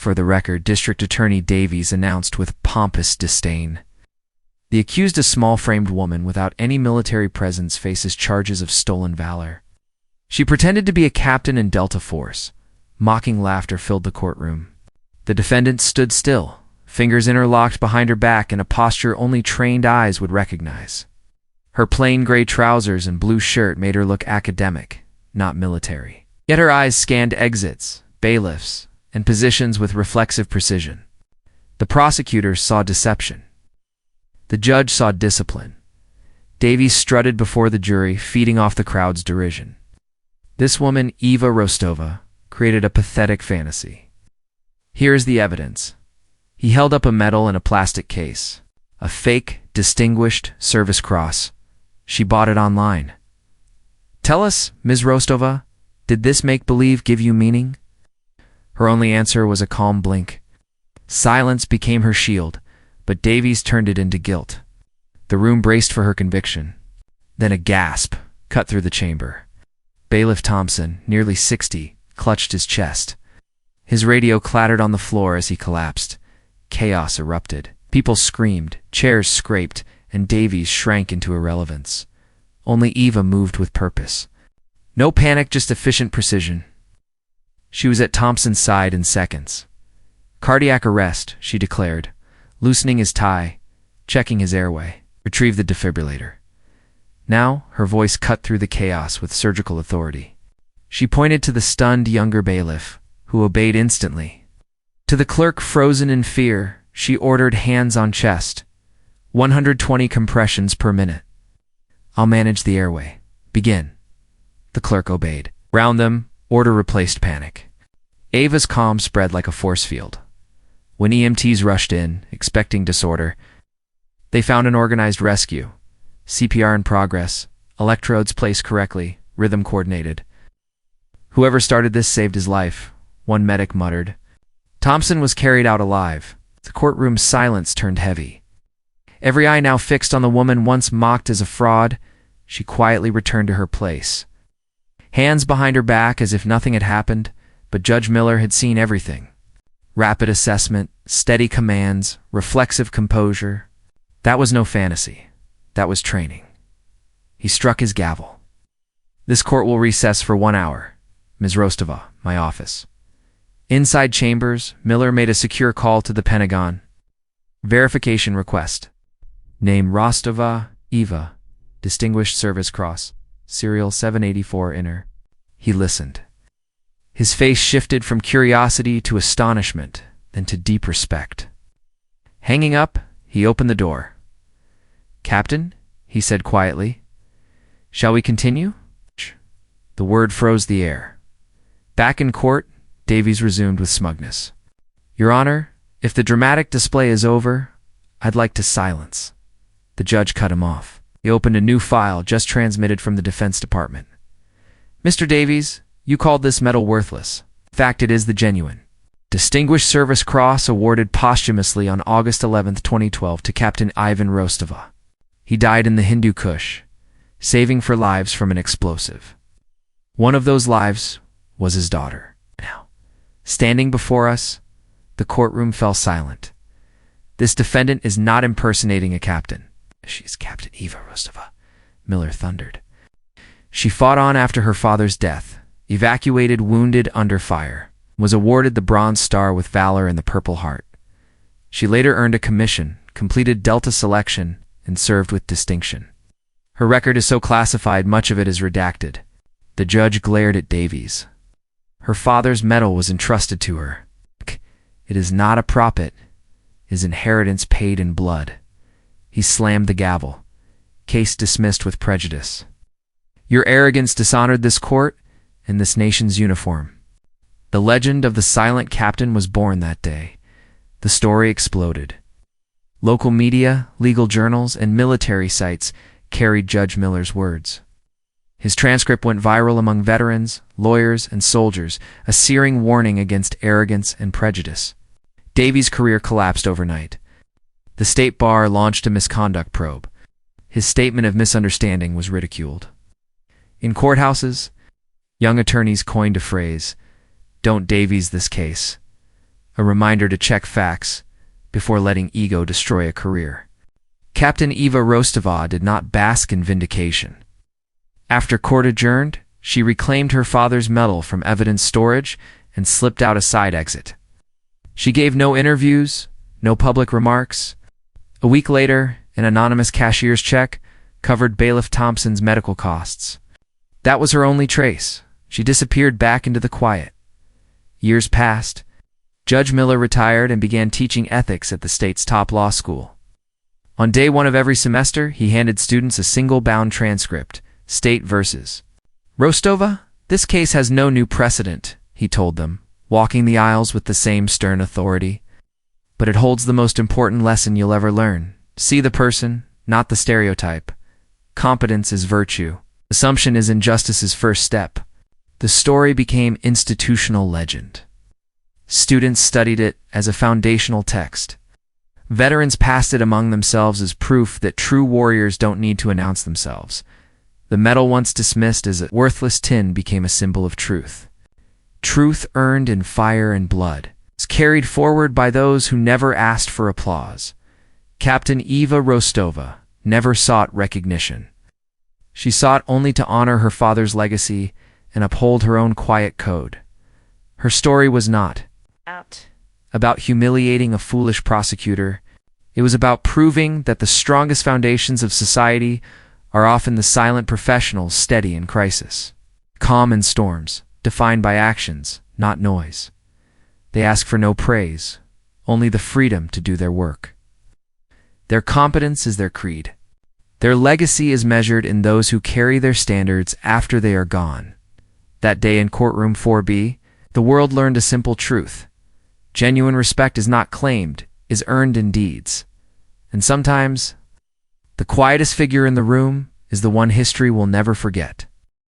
For the record, District Attorney Davies announced with pompous disdain. The accused, a small-framed woman without any military presence, faces charges of stolen valor. She pretended to be a captain in Delta Force. Mocking laughter filled the courtroom. The defendant stood still, fingers interlocked behind her back in a posture only trained eyes would recognize. Her plain gray trousers and blue shirt made her look academic, not military. Yet her eyes scanned exits, bailiffs, and positions with reflexive precision. The prosecutor saw deception. The judge saw discipline. Davies strutted before the jury, feeding off the crowd's derision. This woman, Eva Rosttova, created a pathetic fantasy. Here is the evidence. He held up a medal in a plastic case. A fake, distinguished service cross. She bought it online. Tell us, Ms. Rosttova, did this make-believe give you meaning? Her only answer was a calm blink. Silence became her shield, but Davies turned it into guilt. The room braced for her conviction. Then a gasp cut through the chamber. Bailiff Thompson, nearly 60, clutched his chest. His radio clattered on the floor as he collapsed. Chaos erupted. People screamed, chairs scraped, and Davies shrank into irrelevance. Only Eva moved with purpose. No panic, just efficient precision. She was at Thompson's side in seconds. Cardiac arrest, she declared, loosening his tie, checking his airway. Retrieve the defibrillator. Now, her voice cut through the chaos with surgical authority. She pointed to the stunned younger bailiff, who obeyed instantly. To the clerk frozen in fear, she ordered hands on chest. 120 compressions per minute. I'll manage the airway. Begin. The clerk obeyed. Round them, order replaced panic. Eva's calm spread like a force field. When EMTs rushed in, expecting disorder, they found an organized rescue. CPR in progress, electrodes placed correctly, rhythm coordinated. Whoever started this saved his life, one medic muttered. Thompson was carried out alive. The courtroom's silence turned heavy. Every eye now fixed on the woman once mocked as a fraud. She quietly returned to her place. Hands behind her back as if nothing had happened, but Judge Miller had seen everything. Rapid assessment, steady commands, reflexive composure. That was no fantasy. That was training. He struck his gavel. This court will recess for 1 hour. Ms. Rosttova, my office. Inside chambers, Miller made a secure call to the Pentagon. Verification request. Name Rosttova, Eva. Distinguished Service Cross. Serial 784 Inner. He listened. His face shifted from curiosity to astonishment, then to deep respect. Hanging up, he opened the door. Captain, he said quietly, shall we continue? The word froze the air. Back in court, Davies resumed with smugness. Your Honor, if the dramatic display is over, I'd like to silence. The judge cut him off. He opened a new file just transmitted from the Defense Department. Mr. Davies, you called this medal worthless. In fact, it is the genuine. Distinguished Service Cross awarded posthumously on August 11, 2012 to Captain Eva Rosttova. He died in the Hindu Kush, saving for lives from an explosive. One of those lives was his daughter. Now, standing before us, the courtroom fell silent. This defendant is not impersonating a captain. She is Captain Eva Rosttova, Miller thundered. She fought on after her father's death, evacuated wounded under fire, was awarded the Bronze Star with Valor and the Purple Heart. She later earned a commission, completed Delta selection, and served with distinction. Her record is so classified, much of it is redacted. The judge glared at Davies. Her father's medal was entrusted to her. It is not a prophet, his inheritance paid in blood. He slammed the gavel. Case dismissed with prejudice. Your arrogance dishonored this court and this nation's uniform. The legend of the silent captain was born that day. The story exploded. Local media, legal journals, and military sites carried Judge Miller's words. His transcript went viral among veterans, lawyers, and soldiers, a searing warning against arrogance and prejudice. Davies' career collapsed overnight. The state bar launched a misconduct probe. His statement of misunderstanding was ridiculed. In courthouses, young attorneys coined a phrase, "Don't Davies this case." a reminder to check facts before letting ego destroy a career. Captain Eva Rosttova did not bask in vindication. After court adjourned, she reclaimed her father's medal from evidence storage and slipped out a side exit. She gave no interviews, no public remarks. A week later, an anonymous cashier's check covered Bailiff Thompson's medical costs. That was her only trace. She disappeared back into the quiet. Years passed. Judge Miller retired and began teaching ethics at the state's top law school. On day one of every semester, he handed students a single-bound transcript, State versus Rosttova. This case has no new precedent, he told them, walking the aisles with the same stern authority. But it holds the most important lesson you'll ever learn. See the person, not the stereotype. Competence is virtue. Assumption is injustice's first step. The story became institutional legend. Students studied it as a foundational text. Veterans passed it among themselves as proof that true warriors don't need to announce themselves. The medal, once dismissed as a worthless tin, became a symbol of truth. Truth earned in fire and blood is carried forward by those who never asked for applause. Captain Eva Rosttova never sought recognition. She sought only to honor her father's legacy and uphold her own quiet code. Her story was not about humiliating a foolish prosecutor. It was about proving that the strongest foundations of society are often the silent professionals steady in crisis. Calm in storms, defined by actions, not noise. They ask for no praise, only the freedom to do their work. Their competence is their creed. Their legacy is measured in those who carry their standards after they are gone. That day in Courtroom 4B, the world learned a simple truth. Genuine respect is not claimed, is earned in deeds. And sometimes, the quietest figure in the room is the one history will never forget.